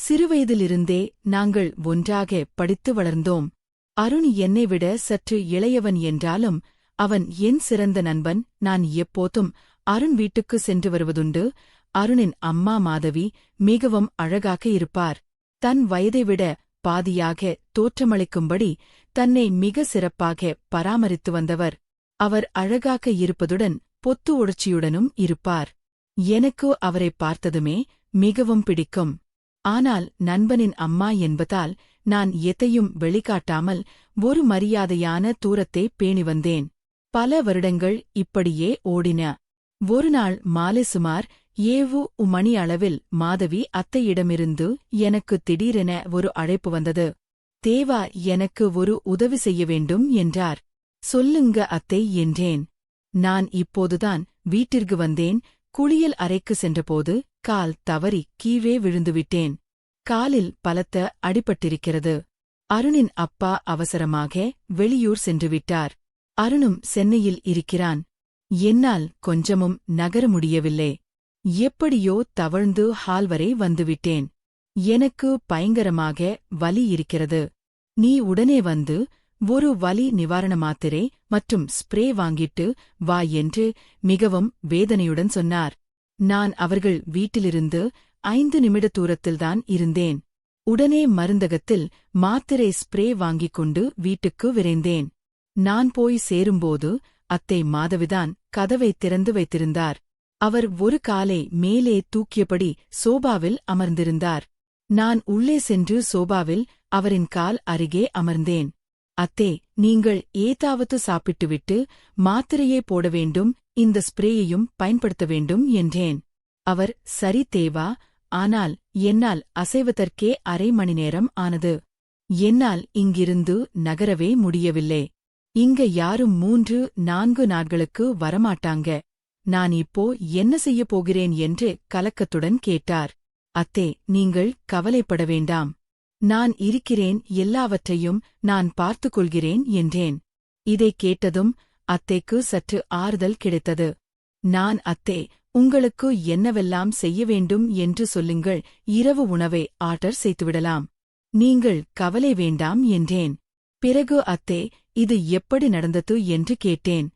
சிறுவயதிலிருந்தே நாங்கள் ஒன்றாக படித்து வளர்ந்தோம். அருண் என்னை விட சற்று இளையவன் என்றாலும் அவன் என் சிறந்த நண்பன். நான் எப்போதும் அருண் வீட்டுக்கு சென்று வருவதுண்டு. அருணின் அம்மா மாதவி மிகவும் அழகாக இருப்பார். தன் வயதைவிட பாதியாக தோற்றமளிக்கும்படி தன்னை மிக சிறப்பாக பராமரித்து வந்தவர். அவர் அழகாக இருப்பதுடன் பொத்து உணர்ச்சியுடனும் இருப்பார். எனக்கு அவரை பார்த்ததுமே மிகவும் பிடிக்கும். ஆனால் நண்பனின் அம்மா என்பதால் நான் எதையும் வெளிக்காட்டாமல் ஒரு மரியாதையான தூரத்தை பேணி வந்தேன். பல வருடங்கள் இப்படியே ஓடின. ஒருநாள் மாலை சுமார் 7 மணி அளவில் மாதவி அத்தையிடமிருந்து எனக்கு திடீரென ஒரு அழைப்பு வந்தது. தேவா, எனக்கு ஒரு உதவி செய்ய வேண்டும் என்றார். சொல்லுங்க அத்தை என்றேன். நான் இப்போதுதான் வீட்டிற்கு வந்தேன். குளியல் அறைக்கு சென்றபோது கால் தவறி கீழே விழுந்துவிட்டேன். காலில் பலத்த அடிபட்டிருக்கிறது. அருணின் அப்பா அவசரமாக வெளியூர் சென்றுவிட்டார். அருணும் சென்னையில் இருக்கிறான். என்னால் கொஞ்சமும் நகர முடியவில்லை. எப்படியோ தவழ்ந்து ஹால் வரை வந்துவிட்டேன். எனக்கு பயங்கரமாக வலி இருக்கிறது. நீ உடனே வந்து ஒரு வலி நிவாரண மாத்திரை மற்றும் ஸ்ப்ரே வாங்கிட்டு வா என்று மிகவும் வேதனையுடன் சொன்னார். நான் அவர்கள் வீட்டிலிருந்து 5 நிமிட தூரத்தில்தான் இருந்தேன். உடனே மருந்தகத்தில் மாத்திரை ஸ்ப்ரே வாங்கிக் கொண்டு வீட்டுக்கு விரைந்தேன். நான் போய் சேரும்போது அத்தை மாதவிதான் கதவை திறந்து வைத்திருந்தார். அவர் ஒரு காலை மேலே தூக்கியபடி சோபாவில் அமர்ந்திருந்தார். நான் உள்ளே சென்று சோபாவில் அவரின் கால் அருகே அமர்ந்தேன். அத்தே, நீங்கள் ஏதாவது சாப்பிட்டுவிட்டு மாத்திரையே போட வேண்டும், இந்த ஸ்ப்ரேயையும் பயன்படுத்த வேண்டும் என்றேன். அவர், சரி தேவா, ஆனால் என்னால் அசைவதற்கே அரை மணி நேரம் ஆனது. என்னால் இங்கிருந்து நகரவே முடியவில்லை. இங்க யாரும் 3-4 நாட்களுக்கு வரமாட்டாங்க. நான் இப்போ என்ன செய்யப் போகிறேன் என்று கலக்கத்துடன் கேட்டார். அத்தே, நீங்கள் கவலைப்பட வேண்டாம். நான் இருக்கிறேன், எல்லாவற்றையும் நான் பார்த்துக் கொள்கிறேன் என்றேன். இதைக் கேட்டதும் அத்தைக்கு சற்று ஆறுதல் கிடைத்தது. நான், அத்தே, உங்களுக்கு என்னவெல்லாம் செய்ய வேண்டும் என்று சொல்லுங்கள், இரவு உணவை ஆர்டர் செய்துவிடலாம். நீங்கள் கவலை வேண்டாம் என்றேன். பிறகு அத்தே, இது எப்படி நடந்தது என்று கேட்டேன்.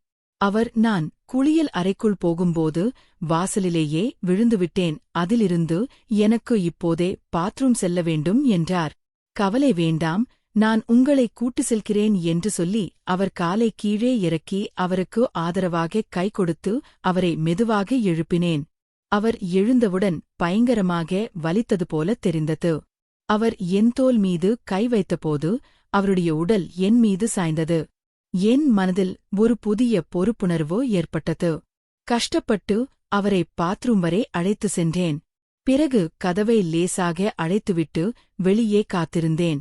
அவர், நான் குளியல் அறைக்குள் போகும்போது வாசலிலேயே விழுந்துவிட்டேன். அதிலிருந்து எனக்கு இப்போதே பாத்ரூம் செல்ல வேண்டும் என்றார். கவலை வேண்டாம், நான் உங்களை கூட்டு செல்கிறேன் என்று சொல்லி அவர் காலை கீழே இறக்கி அவருக்கு ஆதரவாக கை கொடுத்து அவரை மெதுவாக எழுப்பினேன். அவர் எழுந்தவுடன் பயங்கரமாக வலித்தது போல தெரிந்தது. அவர் என் தோள் மீது கை வைத்தபோது அவருடைய உடல் என் மீது சாய்ந்தது. என் மனதில் ஒரு புதிய பொறுப்புணர்வு ஏற்பட்டது. கஷ்டப்பட்டு அவரை பாத்ரூம் வரை அழைத்து சென்றேன். பிறகு கதவை லேசாக அழைத்துவிட்டு வெளியே காத்திருந்தேன்.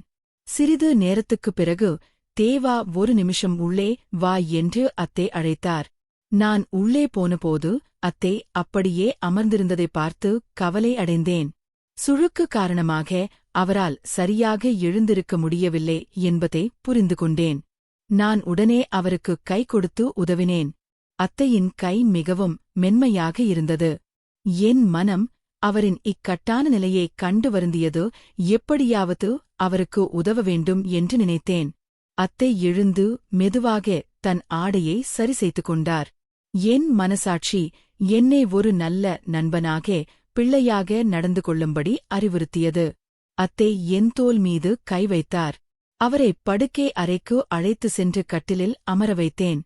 சிறிது நேரத்துக்குப் பிறகு, தேவா, ஒரு நிமிஷம் உள்ளே வா என்று அத்தை அழைத்தார். நான் உள்ளே போனபோது அத்தை அப்படியே அமர்ந்திருந்ததை பார்த்து கவலை அடைந்தேன். சுழுக்கு காரணமாக அவரால் சரியாக எழுந்திருக்க முடியவில்லை என்பதை புரிந்து கொண்டேன். நான் உடனே அவருக்கு கை கொடுத்து உதவினேன். அத்தையின் கை மிகவும் மென்மையாக இருந்தது. என் மனம் அவரின் இக்கட்டான நிலையைக் கண்டு வருந்தியது. எப்படியாவது அவருக்கு உதவ வேண்டும் என்று நினைத்தேன். அத்தை எழுந்து மெதுவாக தன் ஆடையை சரி செய்து கொண்டார். என் மனசாட்சி என்னை ஒரு நல்ல நண்பனாக, பிள்ளையாக நடந்து கொள்ளும்படி அறிவுறுத்தியது. அத்தை என் தோள் மீது கை வைத்தார். அவரை படுக்கை அறைக்கு அழைத்து சென்று கட்டிலில் அமர வைத்தேன்.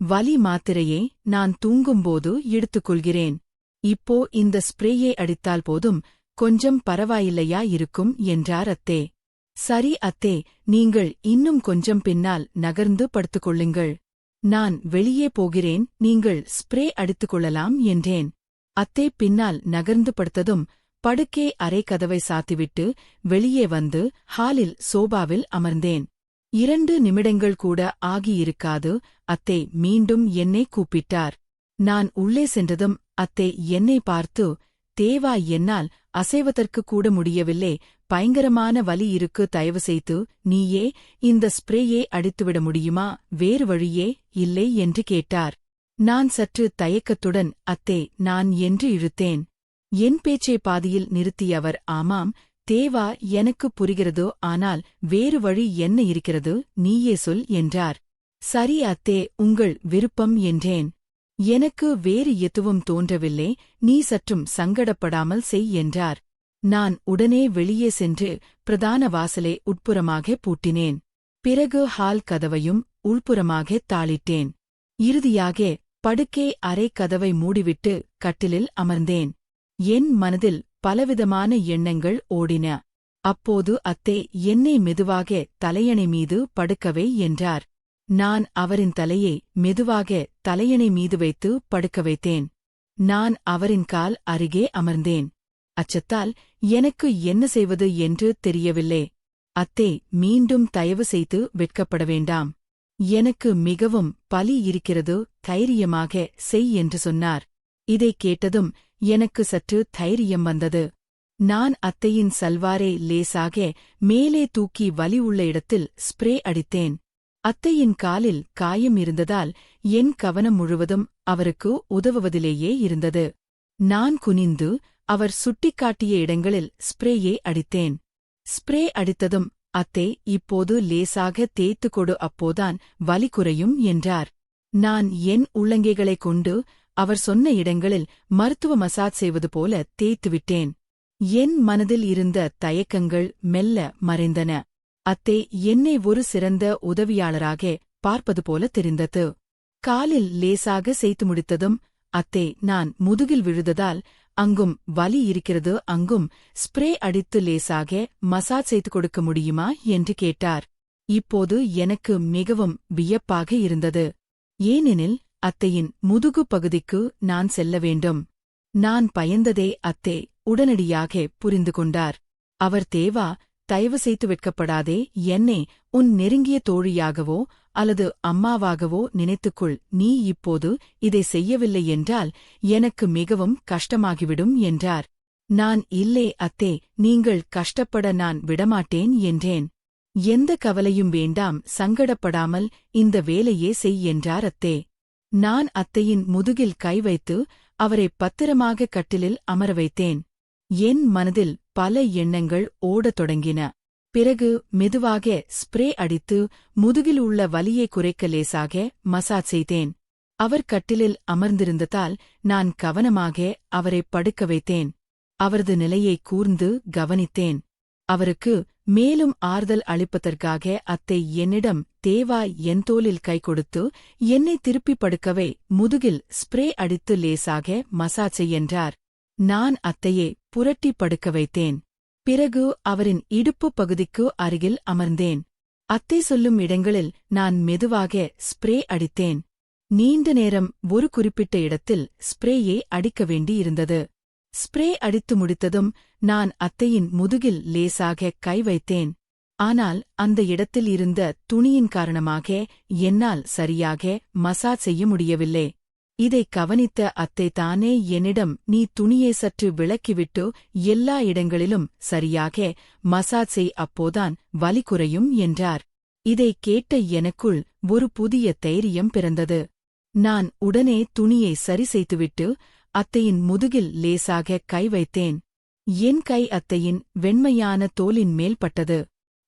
வலி மாத்திரையை நான் தூங்கும்போது எடுத்துக்கொள்கிறேன். இப்போ இந்த ஸ்ப்ரேயை அடித்தால் போதும், கொஞ்சம் பரவாயில்லையா இருக்கும் என்றார் அத்தே. சரி அத்தே, நீங்கள் இன்னும் கொஞ்சம் பின்னால் நகர்ந்து படுத்துக்கொள்ளுங்கள். நான் வெளியே போகிறேன், நீங்கள் ஸ்ப்ரே அடித்துக் கொள்ளலாம் என்றேன். அத்தே பின்னால் நகர்ந்து படுத்ததும் படுக்கை அறை கதவை சாத்திவிட்டு வெளியே வந்து ஹாலில் சோபாவில் அமர்ந்தேன். 2 நிமிடங்கள் கூட ஆகியிருக்காது, அத்தை மீண்டும் என்னை கூப்பிட்டார். நான் உள்ளே சென்றதும் அத்தை என்னை பார்த்து, தேவா, என்னால் அசைவதற்கு கூட முடியவில்லை, பயங்கரமான வலி இருக்கு, தயவு செய்து நீயே இந்த ஸ்ப்ரேயை அடித்துவிட முடியுமா, வேறு வழியே இல்லை என்று கேட்டார். நான் சற்று தயக்கத்துடன் அத்தே, நான் என்று இழுத்தேன். என் பேச்சை பாதியில் நிறுத்திய அவர், ஆமாம், தேவா, எனக்கு புரிகிறது, ஆனால் வேறு வழி என்ன இருக்கிறது, நீயே சொல் என்றார். சரி அத்தே, உங்கள் விருப்பம் என்றேன். எனக்கு வேறு எதுவும் தோன்றவில்லை, நீ சற்றும் சங்கடப்படாமல் செய் என்றார். நான் உடனே வெளியே சென்று பிரதான வாசலை உட்புறமாக பூட்டினேன். பிறகு ஹால் கதவையும் உள்புறமாக தாளிட்டேன். இறுதியாக படுக்கை அறை கதவை மூடிவிட்டு கட்டிலில் அமர்ந்தேன். என் மனதில் பலவிதமான எண்ணங்கள் ஓடின. அப்போது அத்தே என்னை மெதுவாக தலையணை மீது படுக்கவை என்றார். நான் அவரின் தலையை மெதுவாக தலையணை மீது வைத்து படுக்க வைத்தேன். நான் அவரின் கால் அருகே அமர்ந்தேன். அச்சத்தால் எனக்கு என்ன செய்வது என்று தெரியவில்லை. அத்தே, மீண்டும் தயவு செய்து வெட்கப்பட வேண்டாம். எனக்கு மிகவும் பலி இருக்கிறது, தைரியமாக செய் என்று சொன்னார். இதைக் கேட்டதும் எனக்கு சற்று தைரியம் வந்தது. நான் அத்தையின் சல்வாரை லேசாக மேலே தூக்கி வலி உள்ள இடத்தில் ஸ்ப்ரே அடித்தேன். அத்தையின் காலில் காயம் இருந்ததால் என் கவனம் முழுவதும் அவருக்கு உதவுவதிலேயே இருந்தது. நான் குனிந்து அவர் சுட்டிக்காட்டிய இடங்களில் ஸ்ப்ரேயை அடித்தேன். ஸ்ப்ரே அடித்ததும், அத்தே, இப்போது லேசாக தேய்த்து கொடு, அப்போதான் வலி குறையும் என்றார். நான் என் உள்ளங்கைகளைக் கொண்டு அவர் சொன்ன இடங்களில் மருத்துவ மசாஜ் செய்வது போல தேய்த்துவிட்டேன். என் மனதில் இருந்த தயக்கங்கள் மெல்ல மறைந்தன. அத்தே என்னை ஒரு சிறந்த உதவியாளராக பார்ப்பது போல தெரிந்தது. காலில் லேசாக செய்து முடித்ததும், அத்தே, நான் முதுகில் விழுந்ததால் அங்கும் வலி இருக்கிறது, அங்கும் ஸ்ப்ரே அடித்து லேசாக மசாஜ் செய்து கொடுக்க முடியுமா என்று கேட்டார். இப்போது எனக்கு மிகவும் வியப்பாக இருந்தது. ஏனெனில் அத்தையின் முதுகு பகுதிக்கு நான் செல்ல வேண்டும். நான் பயந்ததே அத்தே உடனடியாக புரிந்து கொண்டார். அவர், தேவா, தயவு செய்து வெட்கப்படாதே, என்னை உன் நெருங்கிய தோழியாகவோ அல்லது அம்மாவாகவோ நினைத்துக்கொள். நீ இப்போது இதை செய்யவில்லை என்றால் எனக்கு மிகவும் கஷ்டமாகிவிடும் என்றார். நான், இல்லை அத்தே, நீங்கள் கஷ்டப்பட நான் விடமாட்டேன் என்றேன். எந்த கவலையும் வேண்டாம், சங்கடப்படாமல் இந்த வேலையே செய் என்றார் அத்தே. நான் அத்தையின் முதுகில் கை வைத்து அவரை பத்திரமாக கட்டிலில் அமர வைத்தேன். என் மனதில் பல எண்ணங்கள் ஓடத் தொடங்கின. பிறகு மெதுவாக ஸ்ப்ரே அடித்து முதுகில் உள்ள வலியை குறைக்க லேசாக மசாஜ் செய்தேன். அவர் கட்டிலில் அமர்ந்திருந்ததால் நான் கவனமாக அவரை படுக்க வைத்தேன். அவரது நிலையை கூர்ந்து கவனித்தேன். அவருக்கு மேலும் ஆறுதல் அளிப்பதற்காக அத்தை என்னிடம், தேவா, என் தோளில் கை கொடுத்து என்னை திருப்பி படுக்கவே, முதுகில் ஸ்ப்ரே அடித்து லேசாக மசாஜ் என்றார். நான் அத்தையை புரட்டி படுக்க வைத்தேன். பிறகு அவரின் இடுப்பு பகுதிக்கு அருகில் அமர்ந்தேன். அத்தை சொல்லும் இடங்களில் நான் மெதுவாக ஸ்ப்ரே அடித்தேன். நீண்ட நேரம் ஒரு குறிப்பிட்ட இடத்தில் ஸ்ப்ரேயை அடிக்க வேண்டியிருந்தது. ஸ்ப்ரே அடித்து முடித்ததும் நான் அத்தையின் முதுகில் லேசாக கை வைத்தேன். ஆனால் அந்த இடத்தில் இருந்த துணியின் காரணமாக என்னால் சரியாக மசாஜ் செய்ய முடியவில்லை. இதை கவனித்த அத்தை தானே என்னிடம், நீ துணியை சற்று விலக்கிவிட்டு எல்லா இடங்களிலும் சரியாக மசாஜ் செய், அப்போதான் வலி குறையும் என்றார். இதைக் கேட்ட எனக்குள் ஒரு புதிய தைரியம் பிறந்தது. நான் உடனே துணியை சரி செய்துவிட்டு அத்தையின் முதுகில் லேசாக கை வைத்தேன். என் கை அத்தையின் வெண்மையான தோலின் மேல் பட்டது.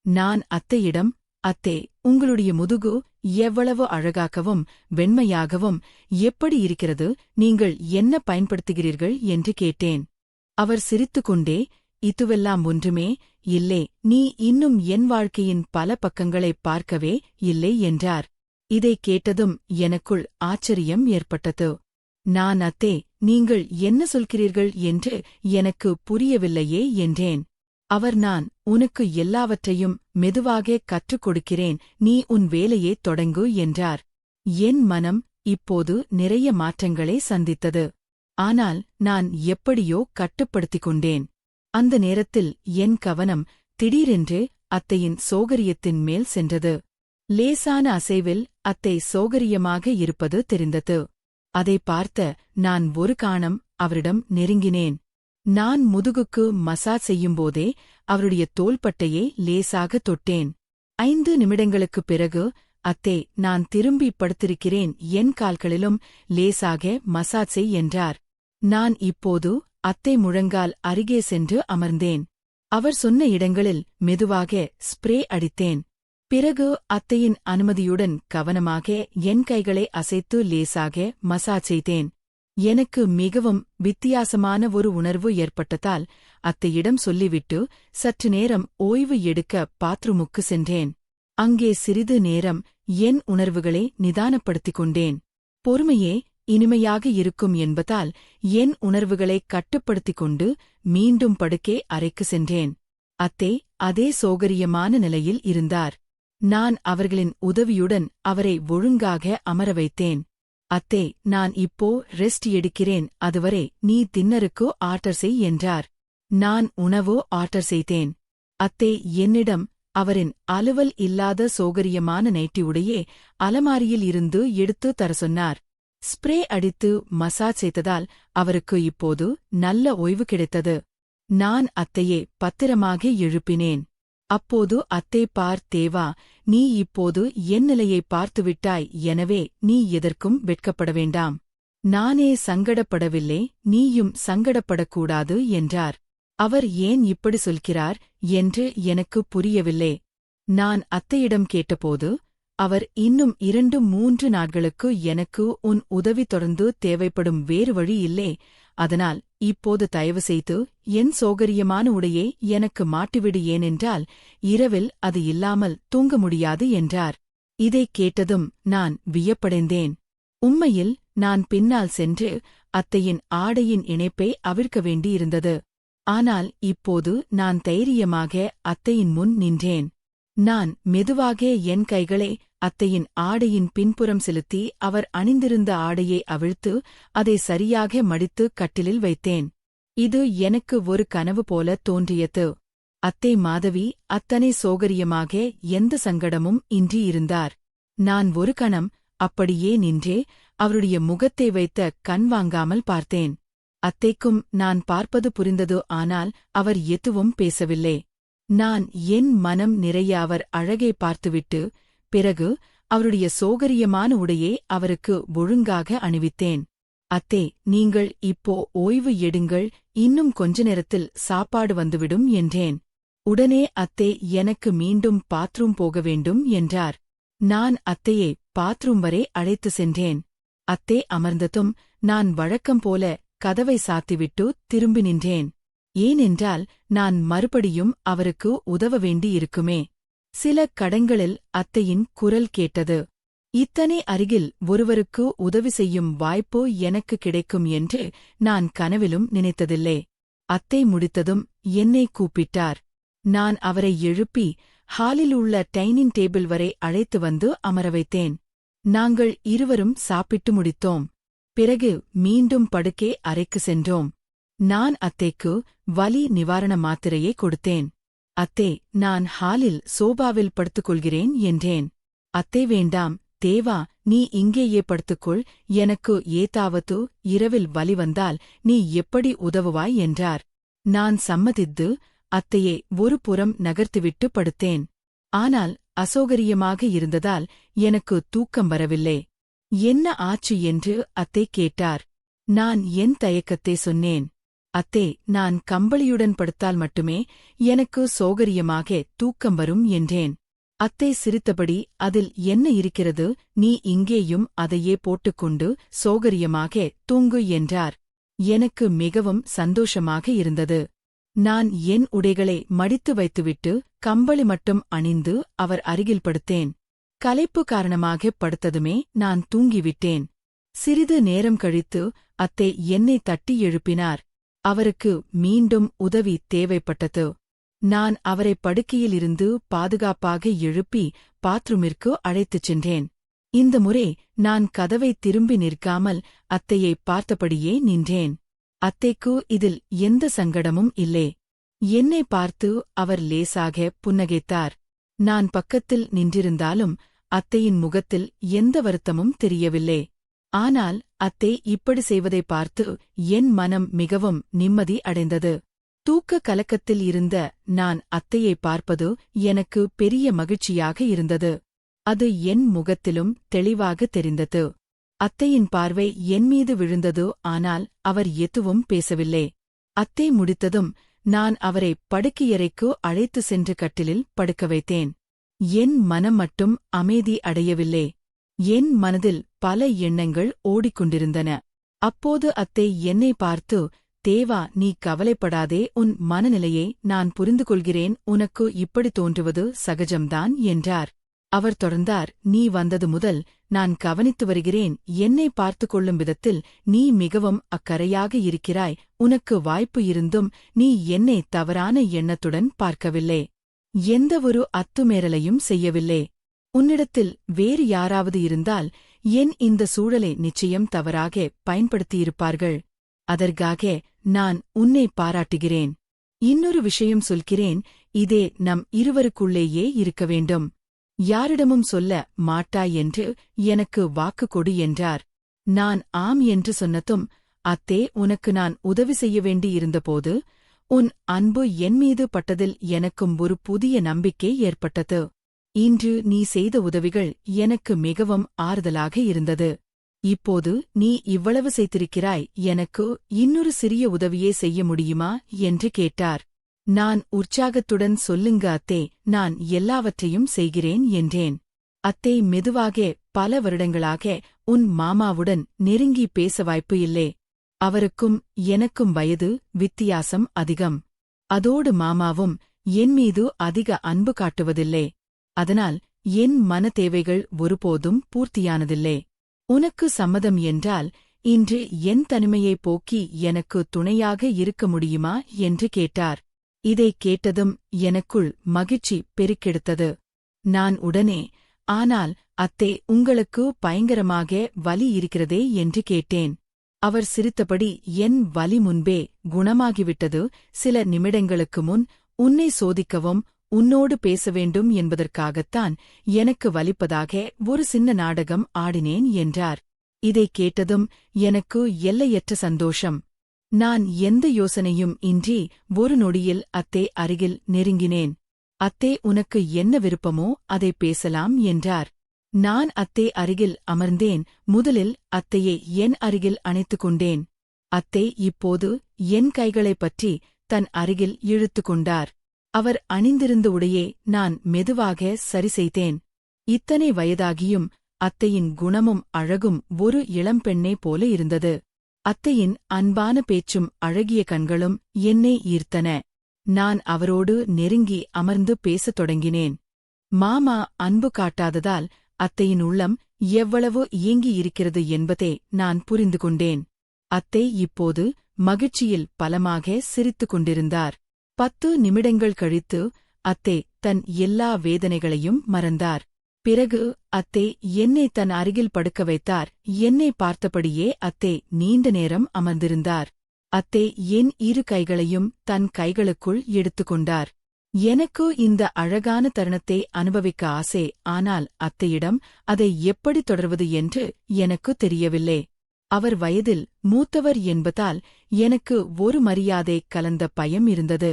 நான் அத்தையிடம், அத்தே, உங்களுடைய முதுகு எவ்வளவு அழகாகவும் வெண்மையாகவும் எப்படி இருக்கிறது, நீங்கள் என்ன பயன்படுத்துகிறீர்கள் என்று கேட்டேன். அவர் சிரித்துக்கொண்டே, இதுவெல்லாம் ஒன்றுமே இல்லை, நீ இன்னும் என் வாழ்க்கையின் பல பக்கங்களை பார்க்கவே இல்லை என்றார். இதைக் கேட்டதும் எனக்குள் ஆச்சரியம் ஏற்பட்டது. நான், அத்தே, நீங்கள் என்ன சொல்கிறீர்கள் என்று எனக்கு புரியவில்லையே என்றேன். அவர், நான் உனக்கு எல்லாவற்றையும் மெதுவாக கற்றுக் கொடுக்கிறேன், நீ உன் வேலையை தொடங்கு என்றார். என் மனம் இப்போது நிறைய மாற்றங்களை சந்தித்தது. ஆனால் நான் எப்படியோ கட்டுப்படுத்திக் கொண்டேன். அந்த நேரத்தில் என் கவனம் திடீரென்று அத்தையின் சோகரியத்தின் மேல் சென்றது. லேசான அசைவில் அத்தை சோகரியமாக இருப்பது தெரிந்தது. அதை பார்த்த நான் ஒரு காணம் அவரிடம் நெருங்கினேன். நான் முதுகுக்கு மசாஜ் செய்யும்போதே அவருடைய தோள்பட்டையை லேசாக தொட்டேன். 5 நிமிடங்களுக்குப் பிறகு, அத்தே, நான் திரும்பி படுத்திருக்கிறேன், என் கால்களிலும் லேசாக மசாஜ் செய் என்றார். நான் இப்போது அத்தை முழங்கால் அருகே சென்று அமர்ந்தேன். அவர் சொன்ன இடங்களில் மெதுவாக ஸ்ப்ரே அடித்தேன். பிறகு அத்தையின் அனுமதியுடன் கவனமாக என் கைகளை அசைத்து லேசாக மசாஜ் செய்தேன். எனக்கு மிகவும் வித்தியாசமான ஒரு உணர்வு ஏற்பட்டதால் அத்தையிடம் சொல்லிவிட்டு சற்று நேரம் ஓய்வு எடுக்க பாத்ரூமுக்கு சென்றேன். அங்கே சிறிது நேரம் என் உணர்வுகளை நிதானப்படுத்திக் கொண்டேன். பொறுமையே இனிமையாக இருக்கும் என்பதால் என் உணர்வுகளைக் கட்டுப்படுத்திக் கொண்டு மீண்டும் படுக்கை அறைக்கு சென்றேன். அத்தை அதே சோகரியமான நிலையில் இருந்தார். நான் அவர்களின் உதவியுடன் அவரை ஒழுங்காக அமர வைத்தேன். அத்தே, நான் இப்போ ரெஸ்ட் எடுக்கிறேன், அதுவரை நீ டின்னருக்கு ஆர்டர் செய் என்றார். நான் உணவோ ஆர்டர் செய்தேன். அத்தே என்னிடம் அவரின் அலுவல் இல்லாத சோகரியமான நைட்டி உடையே அலமாரியில் இருந்து எடுத்து தர சொன்னார். ஸ்ப்ரே அடித்து மசாஜ் செய்ததால் அவருக்கு இப்போது நல்ல ஓய்வு கிடைத்தது. நான் அத்தையே பத்திரமாக எழுப்பினேன். அப்போது அத்தை, பார் தேவா, நீ இப்போது என் நிலையை பார்த்துவிட்டாய், எனவே நீ எதற்கும் வெட்கப்பட வேண்டாம். நானே சங்கடப்படவில்லை, நீயும் சங்கடப்படக்கூடாது என்றார். அவர் ஏன் இப்படி சொல்கிறார் என்று எனக்கு புரியவில்லை. நான் அத்தையிடம் கேட்டபோது அவர் இன்னும் 2-3 நாட்களுக்கு எனக்கு உன் உதவி தொடர்ந்து தேவைப்படும், வேறு வழி இல்லை. அதனால் இப்போது தயவு செய்து என் சோகரியமான உடையை எனக்கு மாட்டிவிடு, ஏனென்றால் இரவில் அது இல்லாமல் தூங்க முடியாது என்றார். இதைக் கேட்டதும் நான் வியப்படைந்தேன். உண்மையில் நான் பின்னால் சென்று அத்தையின் ஆடையின் இணைப்பை அவிழ்க்க வேண்டியிருந்தது. ஆனால் இப்போது நான் தைரியமாக அத்தையின் முன் நின்றேன். நான் மெதுவாக என் கைகளை அத்தையின் ஆடையின் பின்புறம் செலுத்தி அவர் அணிந்திருந்த ஆடையை அவிழ்த்து அதை சரியாக மடித்து கட்டிலில் வைத்தேன். இது எனக்கு ஒரு கனவு போல தோன்றியது. அத்தை மாதவி அத்தனை சோகரியமாக எந்த சங்கடமும் இன்றி இருந்தார். நான் ஒரு கணம் அப்படியே நின்றே அவருடைய முகத்தை வைத்த கண் வாங்காமல் பார்த்தேன். அத்தைக்கும் நான் பார்ப்பது புரிந்தது, ஆனால் அவர் எதுவும் பேசவில்லை. நான் என் மனம் நிறைய அவர் அழகை பார்த்துவிட்டு பிறகு அவருடைய சோகரியமான உடையை அவருக்கு ஒழுங்காக அணிவித்தேன். அத்தே, நீங்கள் இப்போ ஓய்வு எடுங்கள், இன்னும் கொஞ்ச நேரத்தில் சாப்பாடு வந்துவிடும் என்றேன். உடனே அத்தே எனக்கு மீண்டும் பாத்ரூம் போக வேண்டும் என்றார். நான் அத்தையை பாத்ரூம் வரை அழைத்து சென்றேன். அத்தே அமர்ந்ததும் நான் வழக்கம் போல கதவை சாத்திவிட்டு திரும்பி நின்றேன். ஏனென்றால் நான் மறுபடியும் அவருக்கு உதவ வேண்டியிருக்குமே. சில கடங்களில் அத்தையின் குரல் கேட்டது. இத்தனை அருகில் ஒருவருக்கு உதவி செய்யும் வாய்ப்பு எனக்கு கிடைக்கும் என்று நான் கனவிலும் நினைத்ததில்லை. அத்தை முடித்ததும் என்னை கூப்பிட்டார். நான் அவரை எழுப்பி ஹாலில் உள்ள டைனிங் டேபிள் வரை அழைத்து வந்து அமர வைத்தேன். நாங்கள் இருவரும் சாப்பிட்டு முடித்தோம். பிறகு மீண்டும் படுக்கை அறைக்கு சென்றோம். நான் அத்தைக்கு வலி நிவாரண மாத்திரையை கொடுத்தேன். அத்தே, நான் ஹாலில் சோபாவில் படுத்துக்கொள்கிறேன் என்றேன். அத்தை, வேண்டாம் தேவா, நீ இங்கேயே படுத்துக்கொள், எனக்கு ஏதாவது இரவில் வலி வந்தால் நீ எப்படி உதவுவாய் என்றார். நான் சம்மதித்து அத்தையை ஒரு புறம் நகர்த்திவிட்டு படுத்தேன். ஆனால் அசௌகரியமாக இருந்ததால் எனக்கு தூக்கம் வரவில்லை. என்ன ஆச்சு என்று அத்தை கேட்டார். நான் என் தயக்கத்தை சொன்னேன். அத்தே, நான் கம்பளியுடன் படுத்தால் மட்டுமே எனக்கு சோகரியமாக தூக்கம் வரும் என்றேன். அத்தை சிரித்தபடி, அதில் என்ன இருக்கிறது, நீ இங்கேயும் அதையே போட்டுக்கொண்டு சோகரியமாக தூங்கு என்றார். எனக்கு மிகவும் சந்தோஷமாக இருந்தது. நான் என் உடைகளை மடித்து வைத்துவிட்டு கம்பளி மட்டும் அணிந்து அவர் அருகில் படுத்தேன். களைப்பு காரணமாக படுத்ததுமே நான் தூங்கிவிட்டேன். சிறிது நேரம் கழித்து அத்தை என்னை தட்டி எழுப்பினார். அவருக்கு மீண்டும் உதவி தேவைப்பட்டது. நான் அவரை படுக்கையிலிருந்து பாதுகாப்பாக எழுப்பி பாத்ரூமிற்கு அழைத்துச் சென்றேன். இந்த முறை நான் கதவை திரும்பி நிற்காமல் அத்தையை பார்த்தபடியே நின்றேன். அத்தைக்கு இதில் எந்த சங்கடமும் இல்லை. என்னை பார்த்து அவர் லேசாக புன்னகைத்தார். நான் பக்கத்தில் நின்றிருந்தாலும் அத்தையின் முகத்தில் எந்த வருத்தமும் தெரியவில்லை. ஆனால் அத்தை இப்படி செய்வதை பார்த்து என் மனம் மிகவும் நிம்மதி அடைந்தது. தூக்க கலக்கத்தில் இருந்த நான் அத்தையை பார்ப்பது எனக்கு பெரிய மகிழ்ச்சியாக இருந்தது. அது என் முகத்திலும் தெளிவாக தெரிந்தது. அத்தையின் பார்வை என் மீது விழுந்தது, ஆனால் அவர் எதுவும் பேசவில்லை. அத்தை முடித்ததும் நான் அவரை படுக்கையறைக்கு அழைத்து சென்று கட்டிலில் படுக்க வைத்தேன். என் மனம் மட்டும் அமைதி அடையவில்லை. என் மனதில் பல எண்ணங்கள் ஓடிக்கொண்டிருந்தன. அப்போது அத்தை என்னை பார்த்து, தேவா, நீ கவலைப்படாதே, உன் மனநிலையை நான் புரிந்து கொள்கிறேன், உனக்கு இப்படி தோன்றுவது சகஜம்தான் என்றார். அவர் தொடர்ந்தார், நீ வந்தது முதல் நான் கவனித்து வருகிறேன். என்னை பார்த்து கொள்ளும் விதத்தில் நீ மிகவும் அக்கறையாக இருக்கிறாய். உனக்கு வாய்ப்பு இருந்தும் நீ என்னை தவறான எண்ணத்துடன் பார்க்கவில்லை. எந்தவொரு அத்துமீறலையும் செய்யவில்லை. உன்னிடத்தில் வேறு யாராவது இருந்தால் என் இந்த சூழலை நிச்சயம் தவறாக பயன்படுத்தியிருப்பார்கள். அதற்காக நான் உன்னை பாராட்டுகிறேன். இன்னொரு விஷயம் சொல்கிறேன், இதே நம் இருவருக்குள்ளேயே இருக்க வேண்டும். யாரிடமும் சொல்ல மாட்டாய் என்று எனக்கு வாக்கு கொடு என்றார். நான் ஆம் என்று சொன்னதும், அத்தே, உனக்கு நான் உதவி செய்ய வேண்டியிருந்தபோது உன் அன்பு என்மீது பட்டதில் எனக்கும் ஒரு புதிய நம்பிக்கை ஏற்பட்டது. இன்று நீ செய்த உதவிகள் எனக்கு மிகவும் ஆறுதலாக இருந்தது. இப்போது நீ இவ்வளவு செய்திருக்கிறாய், எனக்கு இன்னொரு சிறிய உதவியே செய்ய முடியுமா என்று கேட்டார். நான் உற்சாகத்துடன், சொல்லுங்க அத்தே, நான் எல்லாவற்றையும் செய்கிறேன் என்றேன். அத்தை மெதுவாக, பல வருடங்களாக உன் மாமாவுடன் நெருங்கி பேச வாய்ப்பு இல்லை. அவருக்கும் எனக்கும் வயது வித்தியாசம் அதிகம். அதோடு மாமாவும் என்மீது அதிக அன்பு காட்டுவதில்லை. அதனால் என் மன தேவைகள் ஒருபோதும் பூர்த்தியானதில்லை. உனக்கு சம்மதம் என்றால் இன்று என் தனிமையை போக்கி எனக்கு துணையாக இருக்க முடியுமா என்று கேட்டார். இதைக் கேட்டதும் எனக்குள் மகிழ்ச்சி பெருக்கெடுத்தது. நான் உடனே, ஆனால் அத்தே, உங்களுக்கு பயங்கரமாக வலி இருக்கிறதே என்று கேட்டேன். அவர் சிரித்தபடி, என் வலி முன்பே குணமாகிவிட்டது. சில நிமிடங்களுக்கு முன் உன்னை சோதிக்கவும் உன்னோடு பேச வேண்டும் என்பதற்காகத்தான் எனக்கு வலிப்பதாக ஒரு சின்ன நாடகம் ஆடினேன் என்றார். இதைக் கேட்டதும் எனக்கு எல்லையற்ற சந்தோஷம். நான் எந்த யோசனையும் இன்றி ஒரு நொடியில் அத்தே அருகில் நெருங்கினேன். அத்தே, உனக்கு என்ன விருப்பமோ அதை பேசலாம் என்றார். நான் அத்தே அருகில் அமர்ந்தேன். முதலில் அத்தையை என் அருகில் அணைத்துக் கொண்டேன். அத்தை இப்போது என் கைகளைப் பற்றி தன் அருகில் இழுத்து கொண்டார். அவர் அணிந்திருந்த உடையை நான் மெதுவாக சரி செய்தேன். இத்தனை வயதாகியும் அத்தையின் குணமும் அழகும் ஒரு இளம்பெண்ணை போல இருந்தது. அத்தையின் அன்பான பேச்சும் அழகிய கண்களும் என்னை ஈர்த்தன. நான் அவரோடு நெருங்கி அமர்ந்து பேசத் தொடங்கினேன். மாமா அன்பு காட்டாததால் அத்தையின் உள்ளம் எவ்வளவு இயங்கியிருக்கிறது என்பதை நான் புரிந்து கொண்டேன். அத்தை இப்போது மகிழ்ச்சியில் பலமாக சிரித்துக் கொண்டிருந்தார். 10 நிமிடங்கள் கழித்து அத்தை தன் எல்லா வேதனைகளையும் மறந்தார். பிறகு அத்தை என்னை தன் அருகில் படுக்க வைத்தார். என்னை பார்த்தபடியே அத்தை நீண்ட நேரம் அமர்ந்திருந்தார். அத்தை என் இரு கைகளையும் தன் கைகளுக்குள் எடுத்துக்கொண்டார். எனக்கு இந்த அழகான தருணத்தை அனுபவிக்க ஆசை. ஆனால் அத்தையிடம் அதை எப்படி தொடர்வது என்று எனக்கு தெரியவில்லை. அவர் வயதில் மூத்தவர் என்பதால் எனக்கு ஒரு மரியாதை கலந்த பயம் இருந்தது.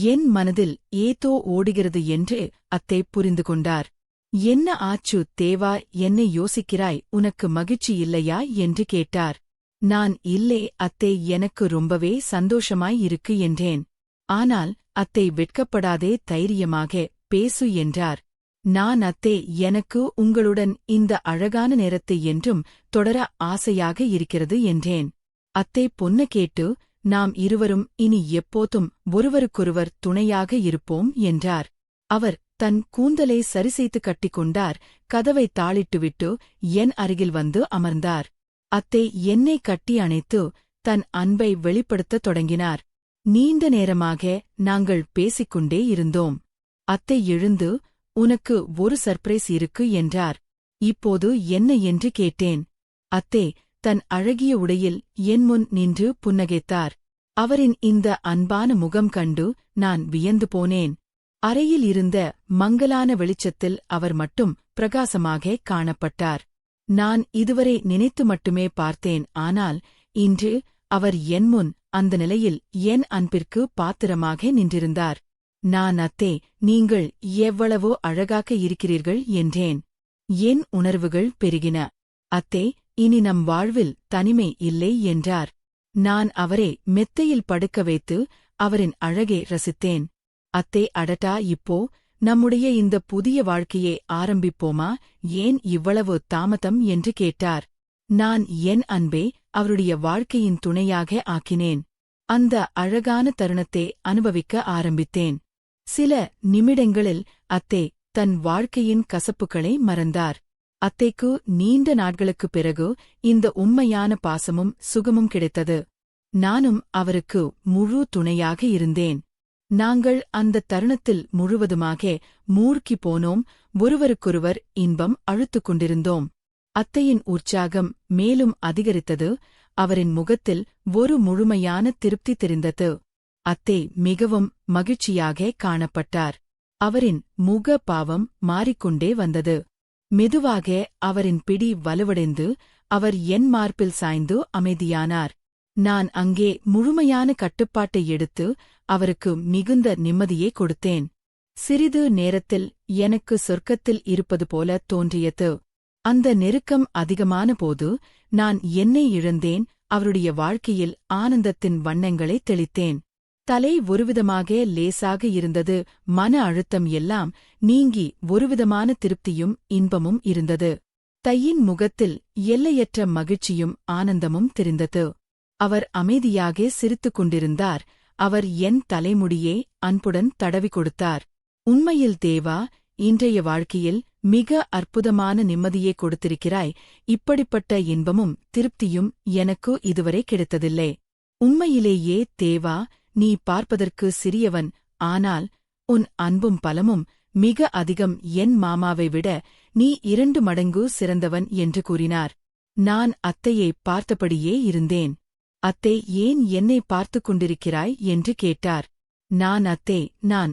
என் மனதில் ஏதோ ஓடுகிறது என்று அத்தை புரிந்து கொண்டார். என்ன ஆச்சு தேவா, என்னை யோசிக்கிறாய், உனக்கு மகிழ்ச்சி இல்லையா என்று கேட்டார். நான் இல்லை அத்தை, எனக்கு ரொம்பவே சந்தோஷமாய் இருக்கு என்றேன். ஆனால் அத்தை வெட்கப்படாதே, தைரியமாக பேசு என்றார். நான் அத்தை, எனக்கு உங்களுடன் இந்த அழகான நேரத்தை என்றும் தொடர ஆசையாக இருக்கிறது என்றேன். அத்தை பொன்ன கேட்டு, நாம் இருவரும் இனி எப்போதும் ஒருவருக்கொருவர் துணையாக இருப்போம் என்றார். அவர் தன் கூந்தலை சரிசெய்து கட்டிக்கொண்டார். கதவை தாளிட்டுவிட்டு என் அருகில் வந்து அமர்ந்தார். அத்தை என்னை கட்டி அணைத்து தன் அன்பை வெளிப்படுத்தத் தொடங்கினார். நீண்ட நேரமாக நாங்கள் பேசிக்கொண்டே இருந்தோம். அத்தை எழுந்து, உனக்கு ஒரு சர்ப்ரைஸ் இருக்கு என்றார். இப்போது என்ன என்று கேட்டேன். அத்தை தன் அழகிய உடையில் என் முன் நின்று புன்னகைத்தார். அவரின் இந்த அன்பான முகம் கண்டு நான் வியந்து போனேன். அறையில் இருந்த மங்கலான வெளிச்சத்தில் அவர் மட்டும் பிரகாசமாக காணப்பட்டார். நான் இதுவரை நினைத்து மட்டுமே பார்த்தேன். ஆனால் இன்று அவர் என் முன் அந்த நிலையில் என் அன்பிற்கு பாத்திரமாக நின்றிருந்தார். நான் அத்தே, நீங்கள் எவ்வளவோ அழகாக இருக்கிறீர்கள் என்றேன். என் உணர்வுகள் பெருகின. அத்தே, இனி நம் வாழ்வில் தனிமை இல்லை என்றார். நான் அவரை மெத்தையில் படுக்க வைத்து அவரின் அழகை ரசித்தேன். அத்தே, அடட்டா, இப்போ நம்முடைய இந்த புதிய வாழ்க்கையை ஆரம்பிப்போமா? ஏன் இவ்வளவு தாமதம் என்று கேட்டார். நான் என் அன்பை அவருடைய வாழ்க்கையின் துணையாக ஆக்கினேன். அந்த அழகான தருணத்தை அனுபவிக்க ஆரம்பித்தேன். சில நிமிடங்களில் அத்தே தன் வாழ்க்கையின் கசப்புகளை மறந்தார். அத்தைக்கு நீண்ட நாட்களுக்குப் பிறகு இந்த உண்மையான பாசமும் சுகமும் கிடைத்தது. நானும் அவருக்கு முழு துணையாக இருந்தேன். நாங்கள் அந்த தருணத்தில் முழுவதுமாக மூழ்கிப் போனோம். ஒருவருக்கொருவர் இன்பம் அழுத்துக் கொண்டிருந்தோம். அத்தையின் உற்சாகம் மேலும் அதிகரித்தது. அவரின் முகத்தில் ஒரு முழுமையான திருப்தி தெரிந்தது. அத்தை மிகவும் மகிழ்ச்சியாக காணப்பட்டார். அவரின் முக பாவம் மாறிக்கொண்டே வந்தது. மெதுவாக அவரின் பிடி வலுவடைந்து அவர் என் மார்பில் சாய்ந்து அமைதியானார். நான் அங்கே முழுமையான கட்டுப்பாட்டை எடுத்து அவருக்கு மிகுந்த நிம்மதியை கொடுத்தேன். சிறிது நேரத்தில் எனக்கு சொர்க்கத்தில் இருப்பது போல தோன்றியது. அந்த நெருக்கம் அதிகமான போது நான் என்னை இழந்தேன். அவருடைய வாழ்க்கையில் ஆனந்தத்தின் வண்ணங்களை தெளித்தேன். தலை ஒருவிதமாக லேசாக இருந்தது. மன அழுத்தம் எல்லாம் நீங்கி ஒருவிதமான திருப்தியும் இன்பமும் இருந்தது. தையின் முகத்தில் எல்லையற்ற மகிழ்ச்சியும் ஆனந்தமும் தெரிந்தது. அவர் அமைதியாக சிரித்துக் கொண்டிருந்தார். அவர் என் தலைமுடியை அன்புடன் தடவி கொடுத்தார். உண்மையில் தேவா, இன்றைய வாழ்க்கையில் மிக அற்புதமான நிம்மதியை கொடுத்திருக்கிறாய். இப்படிப்பட்ட இன்பமும் திருப்தியும் எனக்கு இதுவரை கிடைத்ததில்லை. உண்மையிலேயே தேவா, நீ பார்ப்பதற்கு சிறியவன், ஆனால் உன் அன்பும் பலமும் மிக அதிகம். என் மாமாவை விட நீ 2 மடங்கு சிறந்தவன் என்று கூறினார். நான் அத்தையை பார்த்தபடியே இருந்தேன். அத்தை, ஏன் என்னை பார்த்துக் கொண்டிருக்கிறாய் என்று கேட்டார். நான்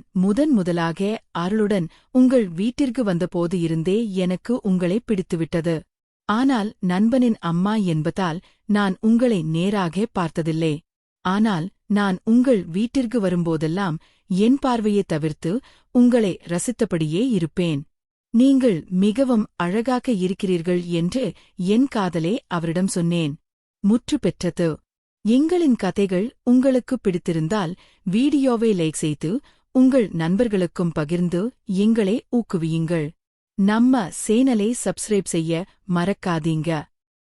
முதலாக அருளுடன் உங்கள் வீட்டிற்கு வந்தபோது இருந்தே எனக்கு உங்களை பிடித்துவிட்டது. ஆனால் நண்பனின் அம்மா என்பதால் நான் உங்களை நேராக பார்த்ததில்லை. ஆனால் நான் உங்கள் வீட்டிற்கு வரும்போதெல்லாம் என் பார்வையைத் தவிர்த்து உங்களை ரசித்தபடியே இருப்பேன். நீங்கள் மிகவும் அழகாக இருக்கிறீர்கள் என்று என் காதலே அவரிடம் சொன்னேன். முற்று பெற்றது. எங்களின் கதைகள் உங்களுக்கு பிடித்திருந்தால் வீடியோவை லைக் செய்து உங்கள் நண்பர்களுக்கும் பகிர்ந்து எங்களை ஊக்குவியுங்கள். நம்ம சேனலை சப்ஸ்கிரைப் செய்ய மறக்காதீங்க.